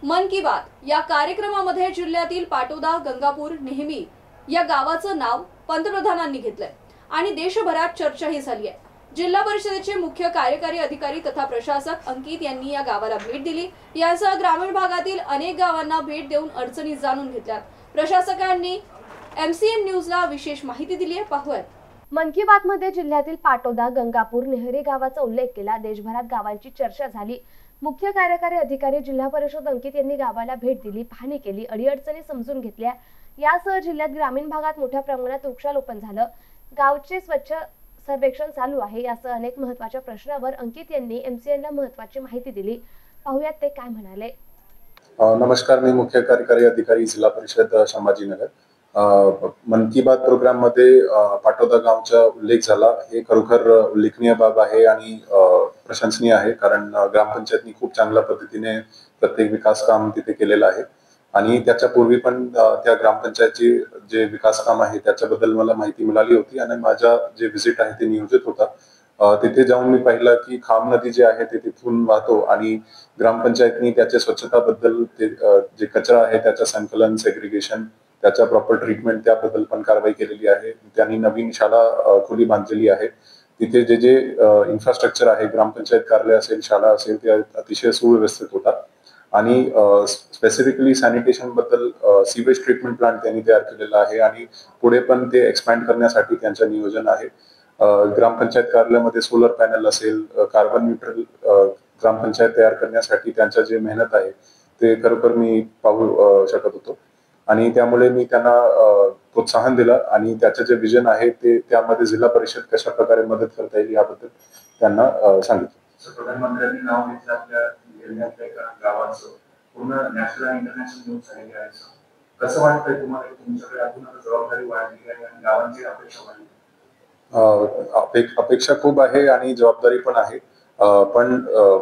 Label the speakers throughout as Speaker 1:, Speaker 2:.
Speaker 1: मन की बात या कार्यक्रमामध्ये जिल्ह्यातील पाटोदा गंगापूर नेहमी या गावाचं नाव पंतप्रधानांनी घेतलंय आणि देशभरात चर्चाही झाली आहे। जिल्हा परिषदेचे मुख्य कार्यकारी अधिकारी तथा प्रशासक अंकित यांनी या गावाला भेट दिली। यासह ग्रामीण भागातील अनेक गावांना भेट देऊन अडचणी जाणून घेतल्या। प्रशासकांनी एमसीएम न्यूजला विशेष माहिती दिली आहे, पाहूयात।
Speaker 2: मन की बात मध्ये जिल्ह्यातील पाटोदा गंगापूर नेहरे गावाचा उल्लेख केला। देशभरात गावांची चर्चा झाली। मुख्य कार्यकारी अधिकारी जिल्हा परिषद अंकित यांनी गावाला भेट दिली, पाहणी केली, अडीअडचणी समजून घेतल्या। यासह जिल्ह्यात ग्रामीण भागात मोठ्या प्रमाणात वृक्षारोपण झालं। गावचे स्वच्छ सर्वेक्षण चालू आहे। यासह अनेक महत्त्वाच्या प्रश्नावर अंकित यांनी एमसीएनला महत्त्वाची माहिती दिली। पाहूयात ते काय म्हणाले।
Speaker 3: नमस्कार, मी मुख्य कार्यकारी अधिकारी जिल्हा परिषद संभाजीनगर। मन की बात प्रोग्राम मध्ये पाटोदा गावचा उल्लेख झाला। हे खरोखर उल्लेखनीय बाब आहे आणि प्रशंसनीय आहे, कारण ग्रामपंचायतनी खूप चांगल्या पद्धतीने प्रत्येक विकास काम तिथे केलेलं आहे आणि त्याच्या पूर्वी पण त्या ग्रामपंचायतचे जे विकास काम आहे त्याच्याबद्दल मला माहिती मिळाली होती आणि माझा जे व्हिजिट आहे ते नियोजित होता। तिथे जाऊन मी पाहिलं की खाम नदी जे आहे ते तिथून वाहतो आणि ग्रामपंचायतनी त्याच्या स्वच्छताबद्दल जे कचरा आहे त्याचं संकलन, सेग्रिगेशन, त्याच्या प्रॉपर ट्रीटमेंट त्याबद्दल पण कारवाई केलेली आहे। त्यांनी नवीन शाळा खोली बांधलेली आहे। तिथे जे इन्फ्रास्ट्रक्चर आहे, ग्रामपंचायत कार्यालय असेल, शाळा असेल, ते अतिशय सुव्यवस्थित होता आणि स्पेसिफिकली सॅनिटेशन बद्दल सीवेज ट्रीटमेंट प्लांट त्यांनी तयार केलेला आहे आणि पुढे पण ते एक्सपॅन्ड करण्यासाठी त्यांचं नियोजन आहे। ग्रामपंचायत कार्यालयामध्ये सोलर पॅनल असेल, कार्बन न्यूट्रल ग्रामपंचायत तयार करण्यासाठी त्यांचं जे मेहनत आहे ते खरोखर मी पाहू शकत होतो आणि त्यामुळे मी त्यांना प्रोत्साहन दिलं आणि त्याचं जे विजन आहे ते त्यामध्ये जिल्हा परिषद कशा प्रकारे मदत करता येईल याबद्दल त्यांना सांगितलं।
Speaker 4: प्रधानमंत्र्यांनी नाव घेतलं आपल्या जिल्ह्यातल्या गावाचं, पूर्ण नॅशनल आणि इंटरनॅशनल न्यूज झालेली आहे। कसं वाटतंय तुम्हाला, तुमच्याकडे अजून जबाबदारी वाढली आहे आणि गावांची अपेक्षा वाढली?
Speaker 3: अपेक्षा खूप आहे आणि जबाबदारी पण आहे, पण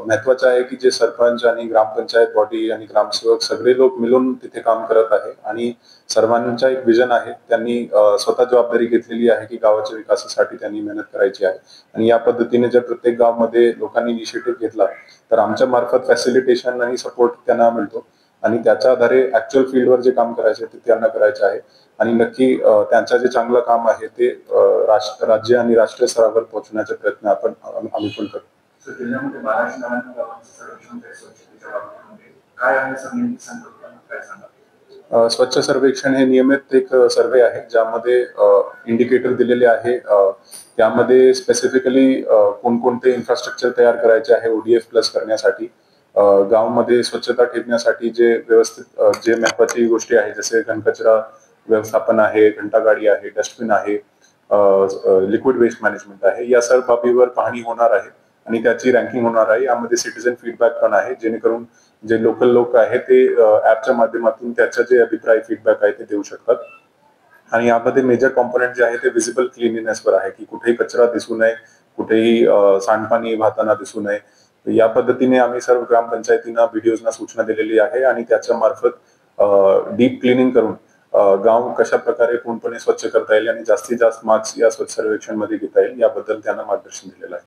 Speaker 3: महत्वाचं आहे की जे सरपंच आणि ग्रामपंचायत बॉडी आणि ग्रामसेवक सगळे लोक मिळून तिथे काम करत आहे आणि सर्वांचा एक विजन आहे। त्यांनी स्वतः जबाबदारी घेतलेली आहे की गावाच्या विकासासाठी त्यांनी मेहनत करायची आहे आणि या पद्धतीने जर प्रत्येक गावामध्ये लोकांनी इनिशिएटिव्ह घेतला तर आमच्या मार्फत फॅसिलिटेशन आणि सपोर्ट त्यांना मिळतो आणि त्याच्या आधारे ऍक्च्युअल फील्डवर जे काम करायचे ते त्यांना करायचे आहे आणि नक्की त्यांचं जे चांगलं काम आहे ते राज्य आणि राष्ट्रीय स्तरावर पोहोचण्याचा प्रयत्न आम्ही पण करतो।
Speaker 4: जिल्ह्यामध्ये 1299 गावांचं सर्वेक्षण स्वच्छतेच्या बाबतीमध्ये काय आहे, संकल्पना काय सांगा?
Speaker 3: स्वच्छ सर्वेक्षण हे नियमित एक सर्वे आहे ज्यामध्ये इंडिकेटर दिलेले आहे। त्यामध्ये स्पेसिफिकली कोणकोणते इन्फ्रास्ट्रक्चर तयार करायचे आहे ओडीएफ प्लस करण्यासाठी, गावामध्ये स्वच्छता ठेवण्यासाठी जे व्यवस्थित जे महत्वाची गोष्टी आहे जसे घनकचरा व्यवस्थापन आहे, घंटागाडी आहे, डस्टबिन आहे, लिक्विड वेस्ट मॅनेजमेंट आहे, या सर्व बाबीवर पाहणी होणार आहे आणि त्याची रँकिंग होणार आहे। यामध्ये सिटीजन फीडबॅक पण आहे, जेणेकरून जे लोकल लोक आहे ते ऍपच्या माध्यमातून त्याचा जे अभिप्राय फीडबॅक आहे ते देऊ शकतात आणि यामध्ये मेजर कॉम्पोनंट जे आहे ते व्हिजिबल क्लिनलीनेसवर आहे की कुठेही कचरा दिसू नये, कुठेही सांडपाणी वाहताना दिसू नये। या पद्धतीने आम्ही सर्व ग्रामपंचायतींना व्हिडिओजना सूचना दिलेली आहे आणि त्याच्या मार्फत डीप क्लिनिंग करून गाव कशा प्रकारे पूर्णपणे स्वच्छ करता येईल आणि जास्तीत जास्त मार्क्स या स्वच्छ सर्वेक्षण मध्ये घेता येईल याबद्दल त्यांना मार्गदर्शन दिलेलं आहे।